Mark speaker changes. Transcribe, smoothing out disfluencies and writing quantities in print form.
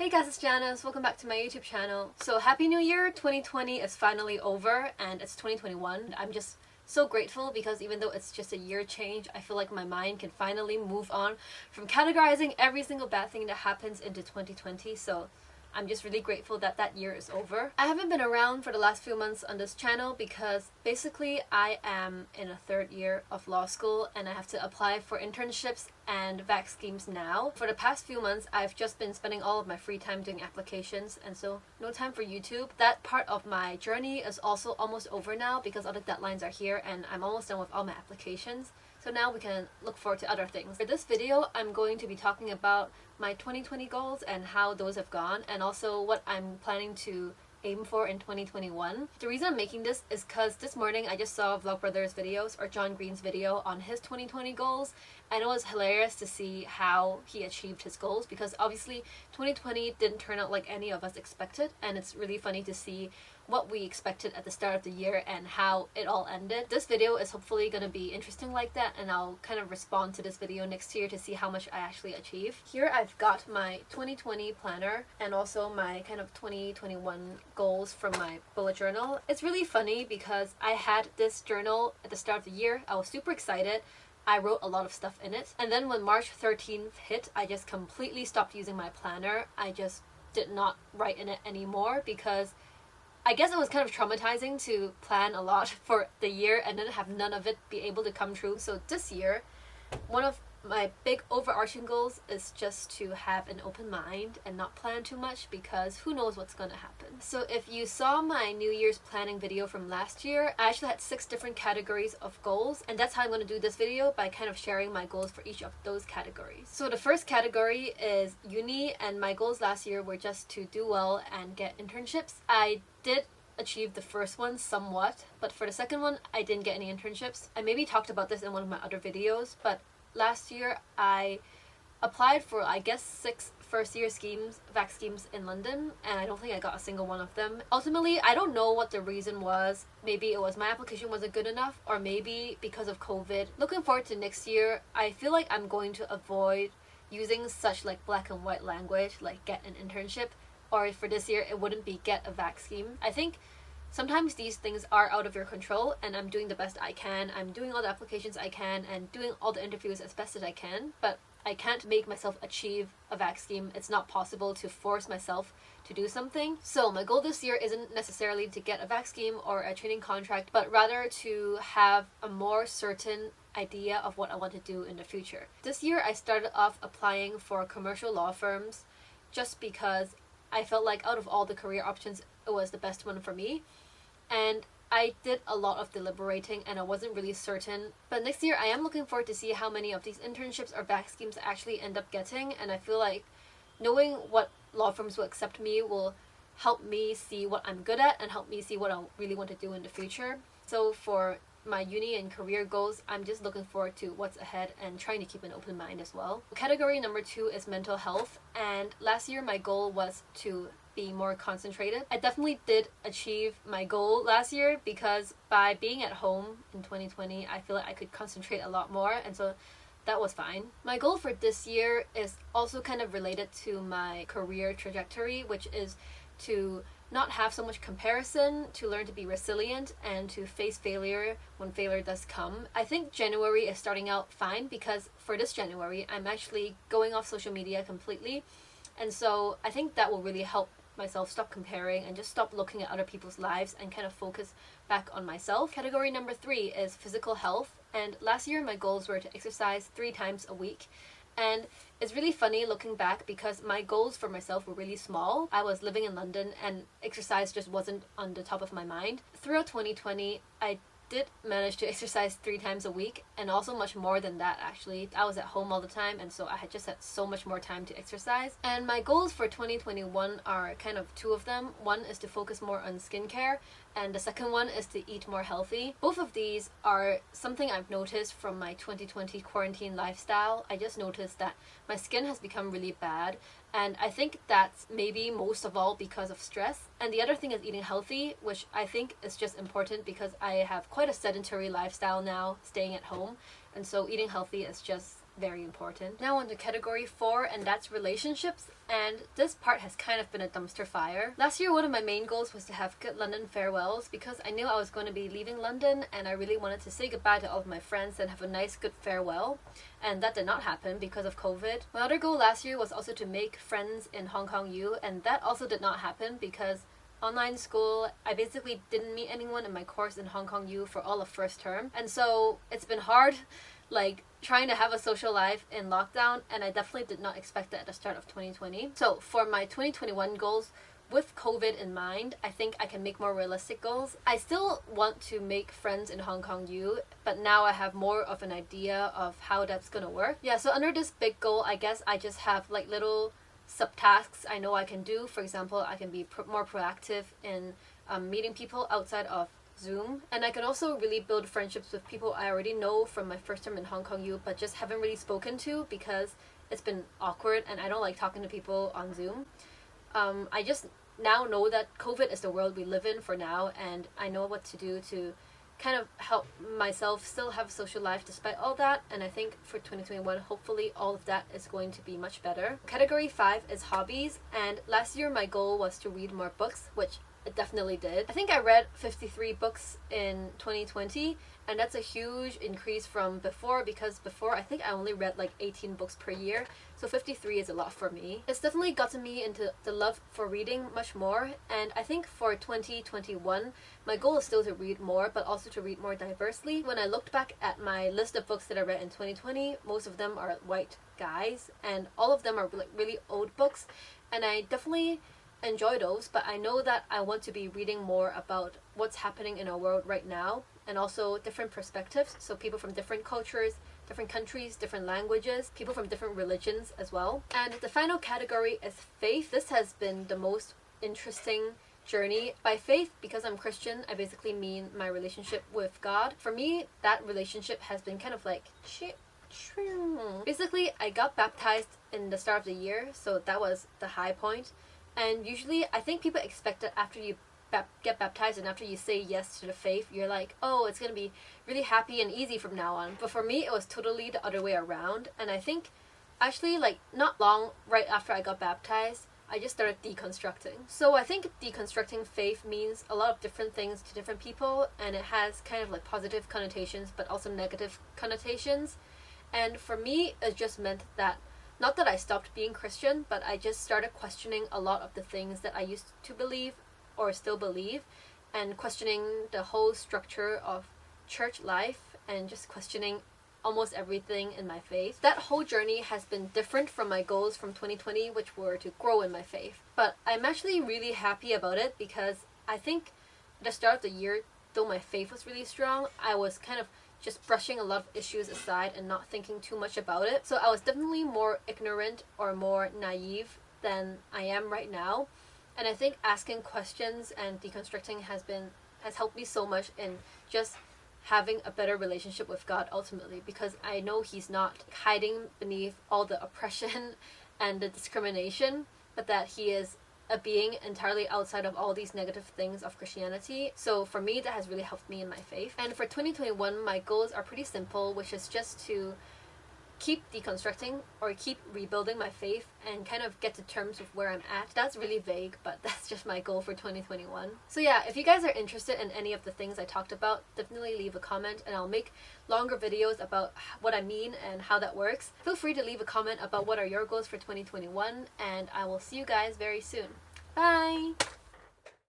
Speaker 1: Hey guys, it's Janis. Welcome back to my YouTube channel. So Happy New Year! 2020 is finally over and it's 2021. I'm just so grateful because even though it's just a year change, I feel like my mind can finally move on from categorizing every single bad thing that happens into 2020. So I'm just really grateful that that year is over. I haven't been around for the last few months on this channel because basically I am in a third year of law school and I have to apply for internships and VAC schemes now. For the past few months, I've just been spending all of my free time doing applications and so no time for YouTube. That part of my journey is also almost over now because all the deadlines are here and I'm almost done with all my applications. So now we can look forward to other things. For this video, I'm going to be talking about my 2020 goals and how those have gone, and also what I'm planning to aim for in 2021. The reason I'm making this is because this morning I just saw Vlogbrothers videos, or John Green's video on his 2020 goals, and it was hilarious to see how he achieved his goals because obviously 2020 didn't turn out like any of us expected, and it's really funny to see what we expected at the start of the year and how it all ended. This video is hopefully going to be interesting like that, and I'll kind of respond to this video next year to see how much I actually achieve. Here I've got my 2020 planner and also my kind of 2021 goals from my bullet journal. It's really funny because I had this journal at the start of the year. I was super excited. I wrote a lot of stuff in it, and then when March 13th hit, I just completely stopped using my planner. I just did not write in it anymore because I guess it was kind of traumatizing to plan a lot for the year and then have none of it be able to come true. So this year, one of my big overarching goals is just to have an open mind and not plan too much because who knows what's gonna happen. So if you saw my New Year's planning video from last year, I actually had 6 different categories of goals, and that's how I'm gonna do this video, by kind of sharing my goals for each of those categories. So the first category is uni, and my goals last year were just to do well and get internships. I did achieve the first one somewhat, but for the second one I didn't get any internships. I maybe talked about this in one of my other videos, but last year I applied for I guess 6 first year schemes, VAC schemes in London, and I don't think I got a single one of them. Ultimately, I don't know what the reason was. Maybe it was my application wasn't good enough, or maybe because of COVID. Looking forward to next year, I feel like I'm going to avoid using such like black and white language like get an internship, or for this year it wouldn't be get a VAC scheme. I think sometimes these things are out of your control, and I'm doing the best I can. I'm doing all the applications I can and doing all the interviews as best as I can, but I can't make myself achieve a VAC scheme. It's not possible to force myself to do something. So my goal this year isn't necessarily to get a VAC scheme or a training contract, but rather to have a more certain idea of what I want to do in the future. This year I started off applying for commercial law firms just because I felt like out of all the career options, it was the best one for me. And I did a lot of deliberating and I wasn't really certain. But next year I am looking forward to see how many of these internships or VAC schemes I actually end up getting. And I feel like knowing what law firms will accept me will help me see what I'm good at and help me see what I really want to do in the future. So for my uni and career goals, I'm just looking forward to what's ahead and trying to keep an open mind as well. Category number 2 is mental health, and last year my goal was to be more concentrated. I definitely did achieve my goal last year because by being at home in 2020, I feel like I could concentrate a lot more, and so that was fine. My goal for this year is also kind of related to my career trajectory, which is to not have so much comparison, to learn to be resilient, and to face failure when failure does come. I think January is starting out fine because for this January, I'm actually going off social media completely. And so I think that will really help myself stop comparing and just stop looking at other people's lives and kind of focus back on myself. Category number 3 is physical health. And last year my goals were to exercise 3 times a week. And it's really funny looking back because my goals for myself were really small. I was living in London and exercise just wasn't on the top of my mind. Throughout 2020, I did manage to exercise 3 times a week, and also much more than that actually. I was at home all the time, and so I had just had so much more time to exercise. And my goals for 2021 are kind of 2 of them. One is to focus more on skincare, and the second one is to eat more healthy. Both of these are something I've noticed from my 2020 quarantine lifestyle. I just noticed that my skin has become really bad, and I think that's maybe most of all because of stress. And the other thing is eating healthy, which I think is just important because I have quite a sedentary lifestyle now, staying at home, and so eating healthy is just very important. Now on to category 4, and that's relationships. And this part has kind of been a dumpster fire. Last year, one of my main goals was to have good London farewells because I knew I was going to be leaving London and I really wanted to say goodbye to all of my friends and have a nice good farewell. And that did not happen because of COVID. My other goal last year was also to make friends in Hong Kong U, and that also did not happen because online school, I basically didn't meet anyone in my course in Hong Kong U for all of first term. And so it's been hard, like, trying to have a social life in lockdown, and I definitely did not expect that at the start of 2020. So for my 2021 goals, with COVID in mind, I think I can make more realistic goals. I still want to make friends in Hong Kong U, but now I have more of an idea of how that's gonna work. Yeah, so under this big goal, I guess I just have like little subtasks I know I can do. For example, I can be more proactive in meeting people outside of Zoom, and I can also really build friendships with people I already know from my first term in Hong Kong U but just haven't really spoken to because it's been awkward and I don't like talking to people on Zoom. I just now know that COVID is the world we live in for now, and I know what to do to kind of help myself still have a social life despite all that. And I think for 2021, hopefully all of that is going to be much better. Category 5 is hobbies, and last year my goal was to read more books, which it definitely did. I think I read 53 books in 2020, and that's a huge increase from before, because before I think I only read like 18 books per year, so 53 is a lot for me. It's definitely gotten me into the love for reading much more, and I think for 2021 my goal is still to read more, but also to read more diversely. When I looked back at my list of books that I read in 2020, most of them are white guys, and all of them are like really old books, and I definitely enjoy those, but I know that I want to be reading more about what's happening in our world right now, and also different perspectives, so people from different cultures, different countries, different languages, people from different religions as well. And the final category is faith. This has been the most interesting journey. By faith, because I'm Christian, I basically mean my relationship with God. For me, that relationship has been kind of like basically I got baptized in the start of the year, so that was the high point. And usually I think people expect that after you get baptized and after you say yes to the faith, you're like, oh, it's gonna be really happy and easy from now on. But for me, it was totally the other way around. And I think actually like not long right after I got baptized, I just started deconstructing. So I think deconstructing faith means a lot of different things to different people, and it has kind of like positive connotations but also negative connotations. And for me, it just meant that not that I stopped being Christian, but I just started questioning a lot of the things that I used to believe or still believe, and questioning the whole structure of church life, and just questioning almost everything in my faith. That whole journey has been different from my goals from 2020, which were to grow in my faith. But I'm actually really happy about it, because I think at the start of the year, though my faith was really strong, I was kind of just brushing a lot of issues aside and not thinking too much about it. So I was definitely more ignorant or more naive than I am right now. And I think asking questions and deconstructing has helped me so much in just having a better relationship with God ultimately, because I know He's not hiding beneath all the oppression and the discrimination, but that He is a being entirely outside of all these negative things of Christianity. So for me, that has really helped me in my faith. And for 2021, my goals are pretty simple, which is just to keep deconstructing or keep rebuilding my faith and kind of get to terms with where I'm at. That's really vague, but that's just my goal for 2021. So yeah, if you guys are interested in any of the things I talked about, definitely leave a comment and I'll make longer videos about what I mean and how that works. Feel free to leave a comment about what are your goals for 2021, and I will see you guys very soon. Bye!